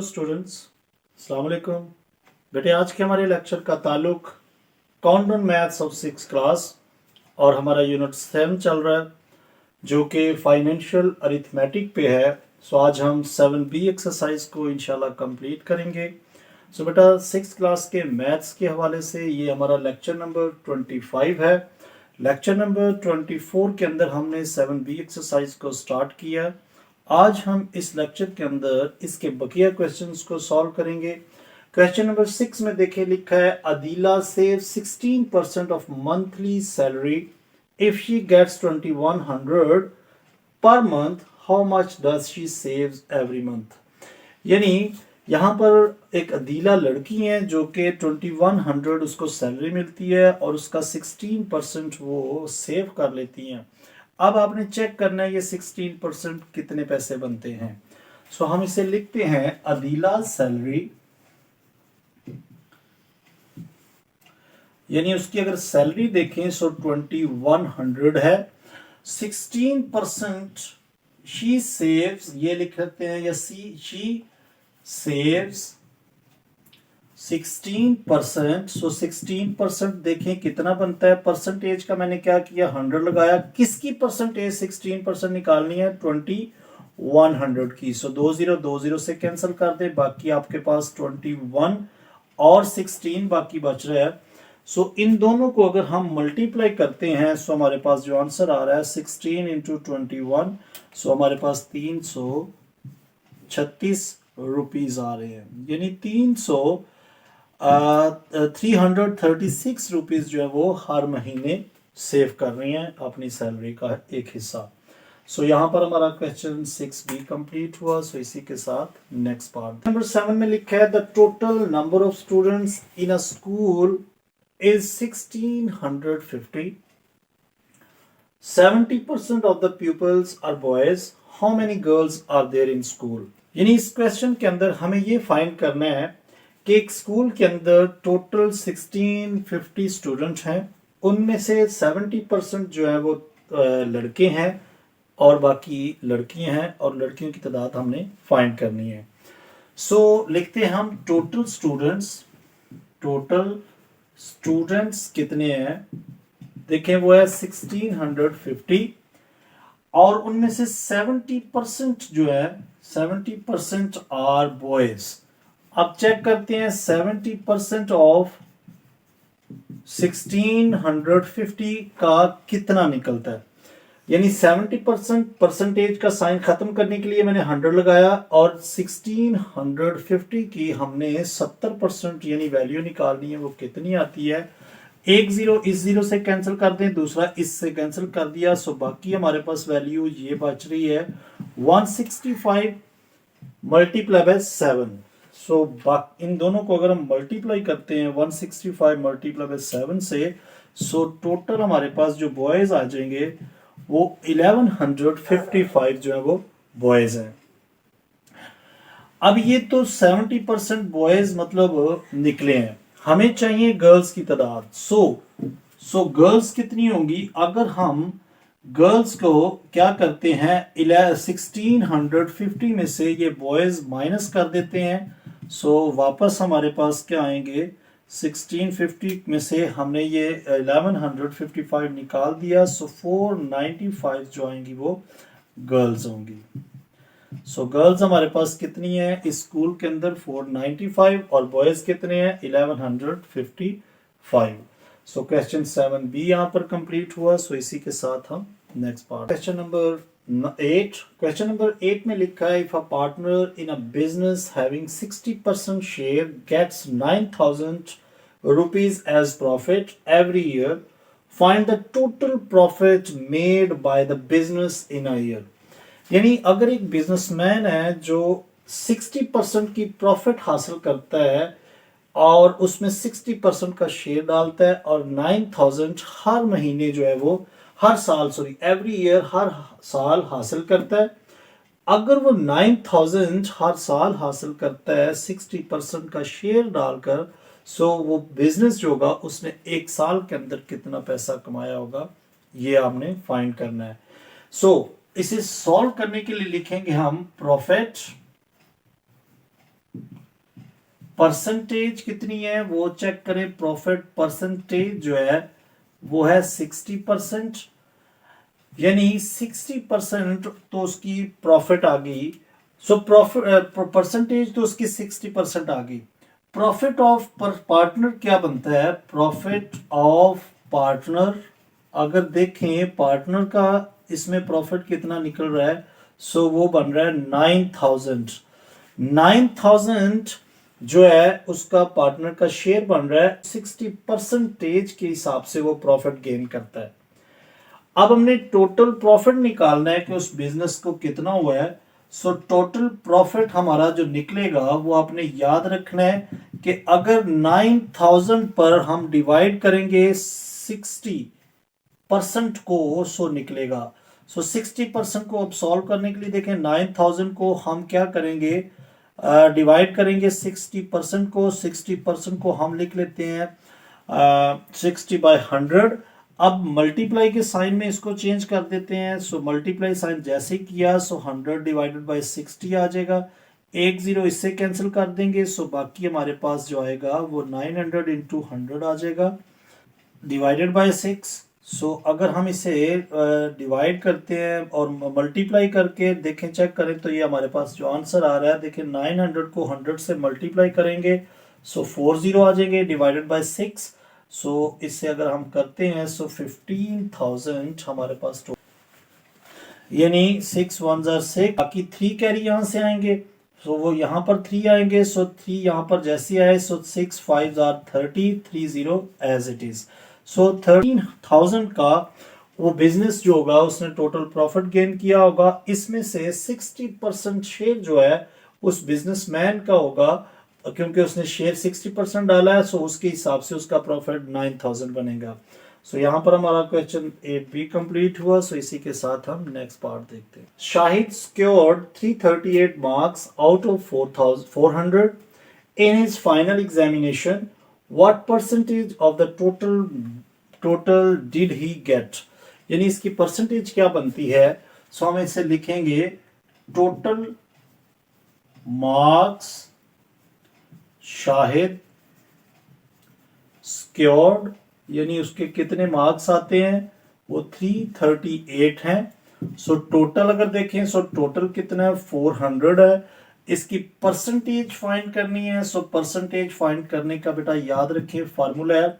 Students, अस्सलाम वालेकुम। बेटे, आज के हमारे लेक्चर का ताल्लुक काउंट मैथ्स ऑफ 6 क्लास और हमारा यूनिट 7 चल रहा है जो कि फाइनेंशियल अरिथमेटिक पे है। सो आज हम 7B एक्सरसाइज को इंशाल्लाह कंप्लीट करेंगे। सो बेटा, 6 क्लास के मैथ्स के हवाले से ये हमारा लेक्चर नंबर 25 है। लेक्चर नंबर 24 के अंदर हमने 7B एक्सरसाइज को स्टार्ट किया। आज हम इस लेक्चर के अंदर इसके बकिया क्वेश्चंस को सॉल्व करेंगे। क्वेश्चन नंबर 6 में देखिए लिखा है, Adila save 16% of monthly salary if she gets 2100 per month, how much does she saves every month. यानी यहाँ पर एक अदीला लड़की है जो कि 2100 उसको सैलरी मिलती है और उसका 16% वो सेव कर लेती हैं। अब आपने चेक करना है ये 16% कितने पैसे बनते हैं। सो हम इसे लिखते हैं, अदीला सैलरी, यानी उसकी अगर सैलरी देखें सो 2100 है। 16% शी सेव्स, ये लिख सकते हैं, या शी सेव्स 16%। सो 16% देखें कितना बनता है। परसेंटेज का मैंने क्या किया, 100 लगाया। किसकी परसेंटेज 16% निकालनी है, 2100 की। सो 20 से कैंसिल कर दे, बाकी आपके पास 21 और 16 बाकी बच रहा है। सो इन दोनों को अगर हम मल्टीप्लाई करते हैं सो हमारे पास जो आंसर आ रहा है 16 इंटू 21, सो हमारे पास 336 रुपीज आ रहे हैं। यानी 336 रुपीज जो है वो हर महीने सेव कर रही हैं अपनी सैलरी का एक हिस्सा। सो यहाँ पर हमारा क्वेश्चन 6B कंप्लीट हुआ। सो इसी के साथ नेक्स्ट पार्ट नंबर 7 में लिखा है, the total number of students in a school is 1650. 70% of the pupils are boys. How many girls are there in school? यानी इस क्वेश्चन के अंदर हमें ये फाइंड करना है कि एक स्कूल के अंदर टोटल 1650 स्टूडेंट हैं, उनमें से 70% जो है वो लड़के हैं और बाकी लड़कियां हैं, और लड़कियों की तादाद हमने फाइंड करनी है। सो लिखते हैं हम टोटल स्टूडेंट्स कितने हैं। देखें वो है 1650 और उनमें से 70% जो है 70% आर बॉयज। अब चेक करते हैं 70% ऑफ 1650 का कितना निकलता है। यानी 70% परसेंटेज का साइन खत्म करने के लिए मैंने 100 लगाया और 1650 की हमने 70% यानी वैल्यू निकालनी है, वो कितनी आती है। एक जीरो इस जीरो से कैंसिल कर दें, दूसरा इससे कैंसिल कर दिया। सो बाकी हमारे पास वैल्यू ये बच रही है 165 मल्टीप्लाई बाय 7। सो इन दोनों को अगर हम मल्टीप्लाई करते हैं 165 मल्टीप्लाई बाय 7 से, सो टोटल हमारे पास जो बॉयज आ जाएंगे वो 1155 जो है वो बॉयज हैं। अब ये तो 70% बॉयज मतलब निकले हैं, हमें चाहिए गर्ल्स की तादाद। सो गर्ल्स कितनी होंगी। अगर हम गर्ल्स को क्या करते हैं, 1650 में से ये बॉयज माइनस कर देते हैं। सो वापस हमारे पास क्या आएंगे, 1650 में से हमने ये 1155 निकाल दिया। सो 495 जो आएंगी वो गर्ल्स होंगी। सो गर्ल्स हमारे पास कितनी है इस स्कूल के अंदर, 495, और बॉयज कितने हैं 1155। सो क्वेश्चन 7B यहाँ पर कंप्लीट हुआ। सो इसी के साथ हम next part question number 8। Question number 8 में लिखा है, if a partner in a business having 60% share gets 9000 rupees as profit every year, find the total profit made by the business in a year। यानी अगर एक businessman है जो 60% की profit हासिल करता है और उसमें 60% का शेयर डालता है और 9000 हर महीने जो है वो हर साल एवरी ईयर हर साल हासिल करता है। अगर वो 9000 हर साल हासिल करता है 60% का शेयर डालकर, सो वो बिजनेस जो होगा उसने एक साल के अंदर कितना पैसा कमाया होगा, ये आपने फाइंड करना है। सो इसे सॉल्व करने के लिए लिखेंगे हम प्रॉफिट परसेंटेज कितनी है वो चेक करें। प्रॉफिट परसेंटेज जो है वो है 60%, यानी 60% तो उसकी प्रॉफिट आ गई। सो प्रॉफिट परसेंटेज तो उसकी 60% आ गई। प्रॉफिट ऑफ पार्टनर क्या बनता है? प्रॉफिट ऑफ पार्टनर अगर देखें पार्टनर का इसमें प्रॉफिट कितना निकल रहा है, सो वो बन रहा है 9000। 9000 जो है उसका पार्टनर का शेयर बन रहा है। 60% के हिसाब से वो प्रॉफिट गेन करता है। अब हमने टोटल प्रॉफिट निकालना है कि उस बिजनेस को कितना हुआ है। सो टोटल प्रॉफिट हमारा जो निकलेगा वो आपने याद रखना है कि अगर 9000 पर हम डिवाइड करेंगे 60% को, सो निकलेगा। सो 60% को अब सॉल्व करने के लिए देखें 9000 को हम क्या करेंगे, डिवाइड करेंगे 60% को। 60% को हम लिख लेते हैं 60/100। अब मल्टीप्लाई के साइन में इसको चेंज कर देते हैं। सो मल्टीप्लाई साइन जैसे किया सो 100 डिवाइडेड बाय 60 आ जाएगा। एक जीरो इससे कैंसिल कर देंगे, सो बाकी हमारे पास जो आएगा वो 900 इंटू 100 आ जाएगा डिवाइडेड बाय 6। सो अगर हम इसे डिवाइड करते हैं और मल्टीप्लाई करके देखें, चेक करें तो ये हमारे पास जो आंसर आ रहा है, देखें 900 को 100 से मल्टीप्लाई करेंगे सो 40 आ जाएंगे डिवाइडेड बाय 6। सो इससे अगर हम करते हैं सो 15,000 हमारे पास यानी 6 1 6, बाकी 3 कैरी यहां से आएंगे। सो वो यहां पर 3 आएंगे। सो 3 यहां पर जैसे आए सो 6 5 30 30 एज इट इज। सो 13,000 का वो बिजनेस जो होगा उसने टोटल प्रॉफिट गेन किया होगा। इसमें से 60% शेयर जो है उस बिजनेसमैन का होगा, क्योंकि उसने शेयर 60% डाला है। सो उसके हिसाब से उसका प्रॉफिट 9000 बनेगा। सो यहाँ पर हमारा क्वेश्चन 8 भी कंप्लीट हुआ। सो इसी के साथ हम नेक्स्ट पार्ट देखते हैं। Shahid scored 338 marks out of 400 in his final examination. What percentage of the total did he get? यानी इसकी परसेंटेज क्या बनती है। सो हम इसे लिखेंगे टोटल मार्क्स शाहिद स्कोर्ड, यानी उसके कितने मार्क्स आते हैं वो 338 हैं। सो टोटल अगर देखें सो टोटल कितना है 400 है। इसकी परसेंटेज फाइंड करनी है। सो परसेंटेज फाइंड करने का बेटा याद रखें फॉर्मूला है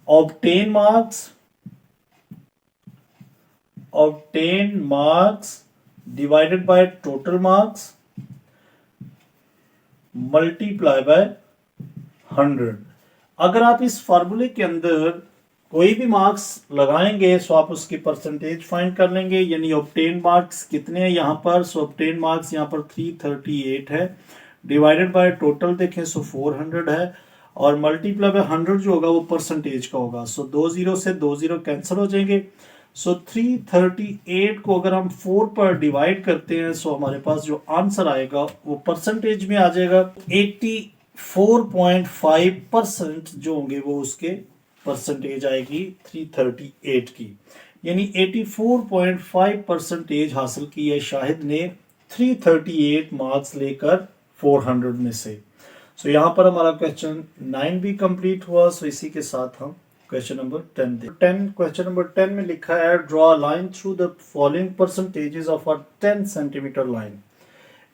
obtain marks divided by total marks multiply by 100। अगर आप इस फॉर्मूले के अंदर कोई भी मार्क्स लगाएंगे सो आप उसकी परसेंटेज फाइंड कर लेंगे। यानी ऑब्टेन मार्क्स कितने हैं यहाँ पर, सो ऑब्टेन मार्क्स यहाँ पर 338 है डिवाइडेड बाय टोटल देखें सो 400 है और मल्टीप्लाई बाय 100 जो होगा वो परसेंटेज का होगा। सो 20 से 20 कैंसिल हो जाएंगे। सो 338 को अगर हम 4 पर डिवाइड करते हैं सो हमारे पास जो आंसर आएगा वो परसेंटेज में आ जाएगा 84.5% जो होंगे वो उसके परसेंटेज आएगी 338 की। यानी 84.5% हासिल की है शाहिद ने 338 मार्क्स लेकर 400 में से। सो यहां पर हमारा क्वेश्चन 9 भी कंप्लीट हुआ। सो इसी के साथ हम क्वेश्चन नंबर 10 क्वेश्चन नंबर 10 में लिखा है draw line through the following percentages of a 10 centimetre line.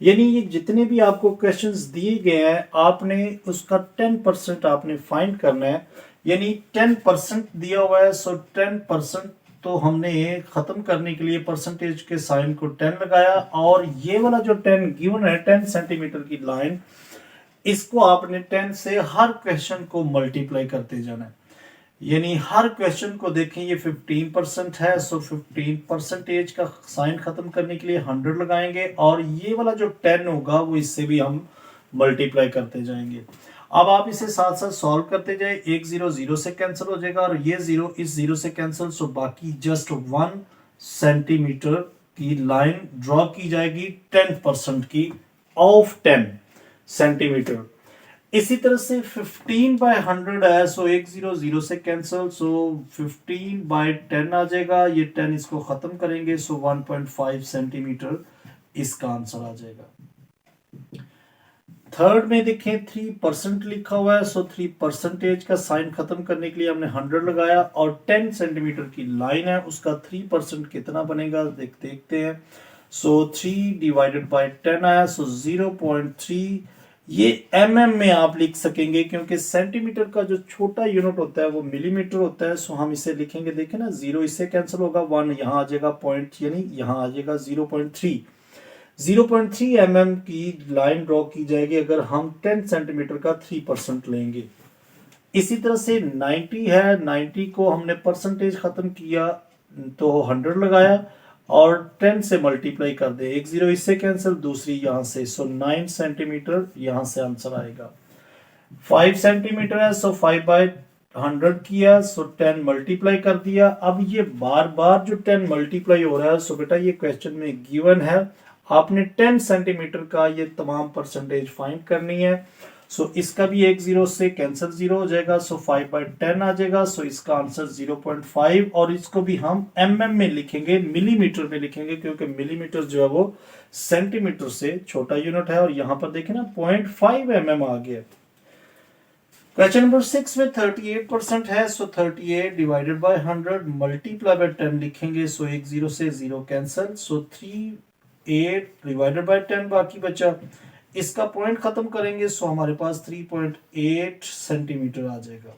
यानी ये जितने भी आपको क्वेश्चंस दिए गए हैं आपने उसका 10% आपने फाइंड करना है। यानी 10% दिया हुआ है सो 10% तो हमने खत्म करने के लिए परसेंटेज के साइन को 10 लगाया और ये वाला जो 10 गिवन है 10 सेंटीमीटर की लाइन, इसको आपने 10 से हर क्वेश्चन को मल्टीप्लाई करते जाना है। यानी हर क्वेश्चन को देखें ये 15% है सो 15 परसेंटेज का साइन खत्म करने के लिए 100 लगाएंगे और ये वाला जो 10 होगा वो इससे भी हम मल्टीप्लाई करते जाएंगे। अब आप इसे साथ साथ सॉल्व करते जाए। एक जीरो जीरो से कैंसिल हो जाएगा और ये जीरो इस जीरो से कैंसिल। सो बाकी जस्ट 1 सेंटीमीटर की लाइन ड्रॉ की जाएगी 10% की ऑफ 10 सेंटीमीटर। इसी तरह से 15/100 है सो 100 से कैंसिल। सो 15/10 आ जाएगा। ये 10 इसको खत्म करेंगे सो 1.5 सेंटीमीटर इसका आंसर आ जाएगा। थर्ड में देखें 3% लिखा हुआ है, सो 3% का साइन खत्म करने के लिए हमने 100 लगाया और 10 सेंटीमीटर की लाइन है, उसका 3% कितना बनेगा देखते हैं। सो 3 डिवाइडेड बाय 10 आया, सो 0.3। ये में आप लिख सकेंगे क्योंकि सेंटीमीटर का जो छोटा यूनिट होता है वो मिलीमीटर होता है। सो हम इसे लिखेंगे, देखें ना, 0 इससे कैंसिल होगा, 1 यहाँ आ जाएगा, पॉइंट यानी यहाँ आ जाएगा 0.3। 0.3 की लाइन ड्रॉ की जाएगी अगर हम 10 सेंटीमीटर का 3% लेंगे। इसी तरह से 90 है, 90 को हमने परसेंटेज खत्म किया तो 100 लगाया और 10 से मल्टीप्लाई कर दे, एक 0 इससे कैंसिल, दूसरी यहां से, सो 9 सेंटीमीटर यहां से आंसर आएगा। 5 सेंटीमीटर है, सो 5/100 किया, सो 10 मल्टीप्लाई कर दिया। अब ये बार बार जो 10 मल्टीप्लाई हो रहा है, सो बेटा ये क्वेश्चन में गिवन है, आपने 10 सेंटीमीटर का ये तमाम परसेंटेज फाइंड करनी है। सो इसका भी एक 0 से कैंसिल 0 हो जाएगा, सो 5/10 आ जाएगा, सो इसका आंसर 0.5। और इसको भी हम में लिखेंगे, मिलीमीटर में लिखेंगे क्योंकि मिलीमीटर जो है वो सेंटीमीटर से छोटा यूनिट है। और यहां पर देखें ना 0.5 आ गया। क्वेश्चन नंबर 6 में 38% है, सो 38 डिवाइडेड बाय 100 मल्टीप्लाई बाय 10 लिखेंगे, सो एक 0 से 0 कैंसिल, सो 38 डिवाइडेड बाय 10 बाकी बचा। इसका पॉइंट खत्म करेंगे, सो हमारे पास 3.8 सेंटीमीटर आ जाएगा।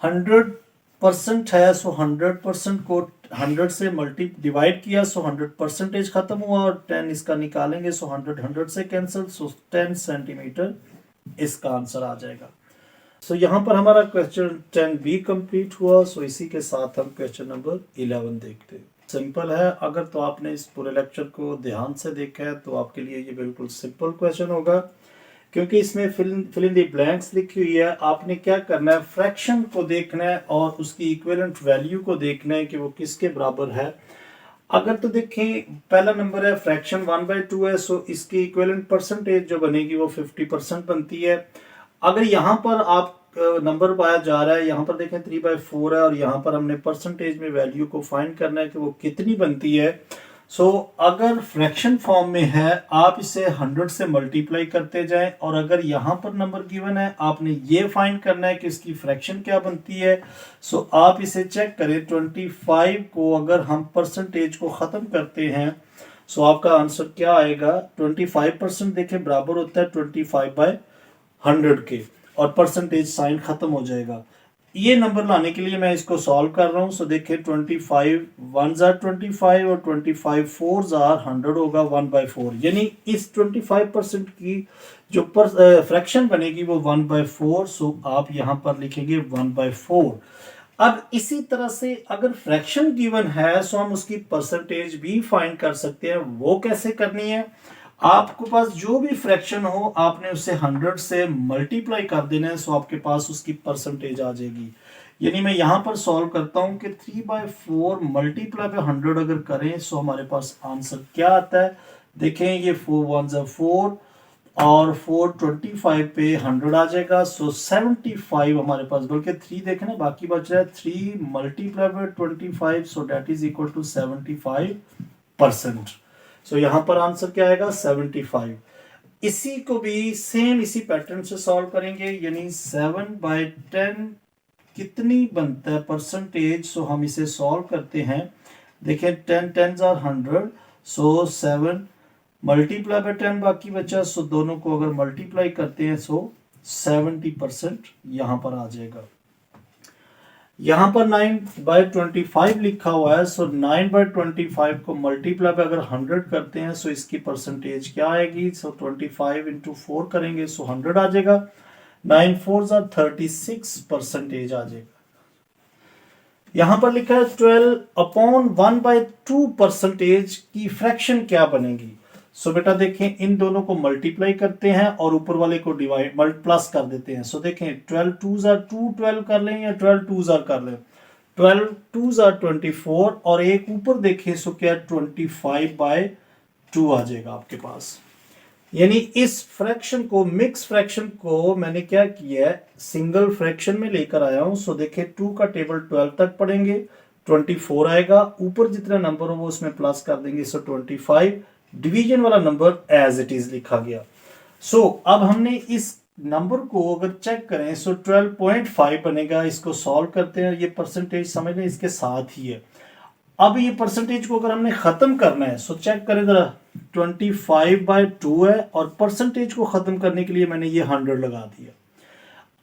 100% है, सो 100% को 100 से डिवाइड किया, सो 100% खत्म हुआ और 10 इसका निकालेंगे, सो 100 से कैंसिल, सो 10 सेंटीमीटर इसका आंसर आ जाएगा। सो यहाँ पर हमारा क्वेश्चन 10 भी कंप्लीट हुआ। सो इसी के साथ हम क्वेश्चन नंबर 11 देखते हैं। सिंपल है, अगर तो आपने इस पूरे लेक्चर को ध्यान से देखा है तो आपके लिए ये बिल्कुल सिंपल क्वेश्चन होगा क्योंकि इसमें फिल इन दी ब्लैंक्स लिखी हुई है। आपने क्या करना है, फ्रैक्शन को देखना है और उसकी इक्विवेलेंट वैल्यू को देखना है कि वो किसके बराबर है। अगर तो देखें पहला नंबर है फ्रैक्शन 1/2 है, सो इसकी इक्विवेलेंट परसेंटेज जो बनेगी वो 50% बनती है। अगर यहाँ पर आप नंबर पाया जा रहा है, यहाँ पर देखें 3/4 है और यहाँ पर हमने परसेंटेज में वैल्यू को फाइंड करना है कि वो कितनी बनती है। सो अगर फ्रैक्शन फॉर्म में है आप इसे 100 से मल्टीप्लाई करते जाएं और अगर यहाँ पर नंबर गिवन है आपने ये फाइंड करना है कि इसकी फ्रैक्शन क्या बनती है। सो आप इसे चेक करें, 25 को अगर हम परसेंटेज को ख़त्म करते हैं सो आपका आंसर क्या आएगा। 25% देखें बराबर होता है 25/100 के और परसेंटेज साइन खत्म हो जाएगा। ये नंबर लाने के लिए मैं इसको सॉल्व कर रहा हूं। सो देखिए 25 1s are 25 और 25 4s are 100 होगा 1/4, यानी इस 25% की जो फ्रैक्शन बनेगी वो 1/4। सो आप यहां पर लिखेंगे 1/4। अब इसी तरह से अगर फ्रैक्शन गिवन है सो हम उसकी परसेंटेज भी फाइंड कर सकते हैं। वो कैसे करनी है, आपके पास जो भी फ्रैक्शन हो आपने उसे 100 से मल्टीप्लाई कर देना है, सो आपके पास उसकी परसेंटेज आ जाएगी। यानी मैं यहां पर सॉल्व करता हूं कि 3/4 मल्टीप्लाई बाय 100 अगर करें सो हमारे पास आंसर क्या आता है। देखें ये 4 1s are 4 और 4 25 पे 100 आ जाएगा, सो 75 हमारे पास, बल्कि 3 देखें ना बाकी बच रहा है, 3 multiply by 25 so that is equal to 75%। So यहां पर आंसर क्या आएगा 75। इसी को भी सेम इसी पैटर्न से सॉल्व करेंगे, यानी 7/10 कितनी बनता है परसेंटेज। सो हम इसे सॉल्व करते हैं, देखें 10 10s are 100, so 7 multiply by 10 बाकी बचा, सो दोनों को अगर मल्टीप्लाई करते हैं सो 70% यहां पर आ जाएगा। यहां पर 9/25 लिखा हुआ है, सो 9/25 को मल्टीप्लाई बाय अगर 100 करते हैं सो इसकी परसेंटेज क्या आएगी। सो 25 into 4 करेंगे सो 100 आ जाएगा। 9 4s are 36% आ जाएगा। यहां पर लिखा है 12/1/2% की फ्रैक्शन क्या बनेगी। सो बेटा देखें इन दोनों को मल्टीप्लाई करते हैं और ऊपर वाले को डिवाइड प्लस कर देते हैं। सो देखें 12 2s are 2 12 कर लें या 12 2s are कर लें, 12 2s are 24 और एक ऊपर देखें सो क्या 25/2 आ जाएगा आपके पास। यानी इस फ्रैक्शन को, मिक्स फ्रैक्शन को मैंने क्या किया है सिंगल फ्रैक्शन में लेकर आया हूं। सो देखें 2 का टेबल 12 तक पढ़ेंगे, 24 आएगा, ऊपर जितना नंबर हो वो उसमें प्लस कर देंगे, सो 25। डिवीजन वाला नंबर एज इट इज लिखा गया। सो अब हमने इस नंबर को अगर चेक करें सो 12.5 बनेगा। इसको सॉल्व करते हैं, ये परसेंटेज समझ लें इसके साथ ही है। अब ये परसेंटेज को अगर हमने खत्म करना है सो चेक करें जरा, 25/2 है और परसेंटेज को खत्म करने के लिए मैंने ये 100 लगा दिया।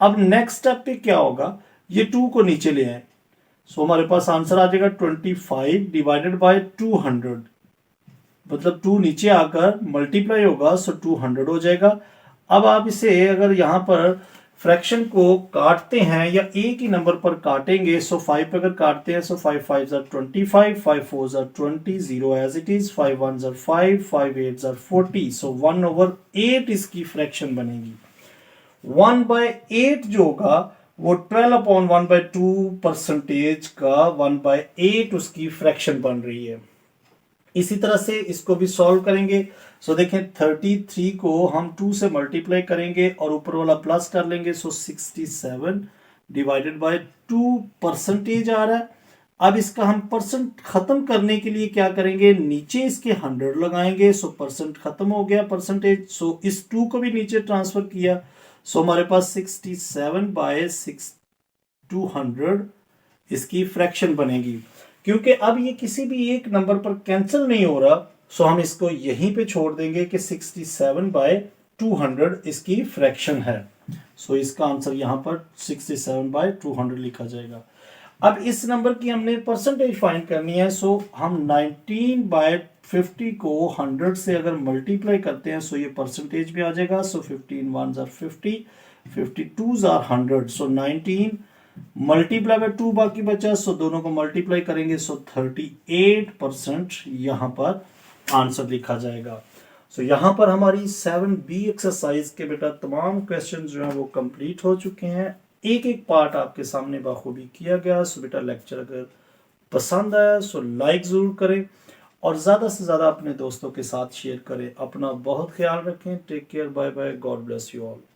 अब नेक्स्ट स्टेप पे क्या होगा, ये 2 को नीचे ले आए, सो हमारे पास आंसर आ जाएगा 25 डिवाइडेड बाय 200, मतलब 2 नीचे आकर मल्टीप्लाई होगा सो 200 हो जाएगा। अब आप इसे अगर यहाँ पर फ्रैक्शन को काटते हैं या एक ही नंबर पर काटेंगे सो 5 पे अगर काटते हैं सो 5 5 25, 5 4 20, 0 एज इट इज, 5 1 5, 5 8 40, सो 1/8 इसकी फ्रैक्शन बनेगी। 1/8 जो होगा वो 12/1/2 परसेंटेज का 1/8 उसकी फ्रैक्शन बन रही है। इसी तरह से इसको भी सॉल्व करेंगे। सो देखें 33 को हम 2 से मल्टीप्लाई करेंगे और ऊपर वाला प्लस कर लेंगे, सो 67 डिवाइडेड बाय 2 परसेंटेज आ रहा है। अब इसका हम परसेंट खत्म करने के लिए क्या करेंगे, नीचे इसके 100 लगाएंगे, सो परसेंट खत्म हो गया परसेंटेज। सो इस 2 को भी नीचे ट्रांसफर किया, सो हमारे पास 67/200 इसकी फ्रैक्शन बनेगी। क्योंकि अब ये किसी भी एक नंबर पर कैंसिल नहीं हो रहा सो हम इसको यहीं पे छोड़ देंगे कि 67/200 इसकी फ्रैक्शन है। सो इसका आंसर यहाँ पर 67/200 लिखा जाएगा। अब इस नंबर की हमने परसेंटेज फाइंड करनी है, सो हम 19/50 को 100 से अगर मल्टीप्लाई करते हैं सो ये परसेंटेज भी आ जाएगा। सो 15 1 50, 52 100, सो 19 मल्टीप्लाई बाय 2 बाकी बचा, सो दोनों को मल्टीप्लाई करेंगे सो 38% यहाँ पर आंसर लिखा जाएगा। सो यहाँ पर हमारी 7B एक्सरसाइज के बेटा तमाम क्वेश्चन जो हैं वो कंप्लीट हो चुके हैं। एक एक पार्ट आपके सामने बाखूबी किया गया। सो बेटा लेक्चर अगर पसंद आया सो लाइक ज़रूर करें और ज़्यादा से ज़्यादा अपने दोस्तों के साथ शेयर करें। अपना बहुत ख्याल रखें। Take care, bye bye, God bless you all.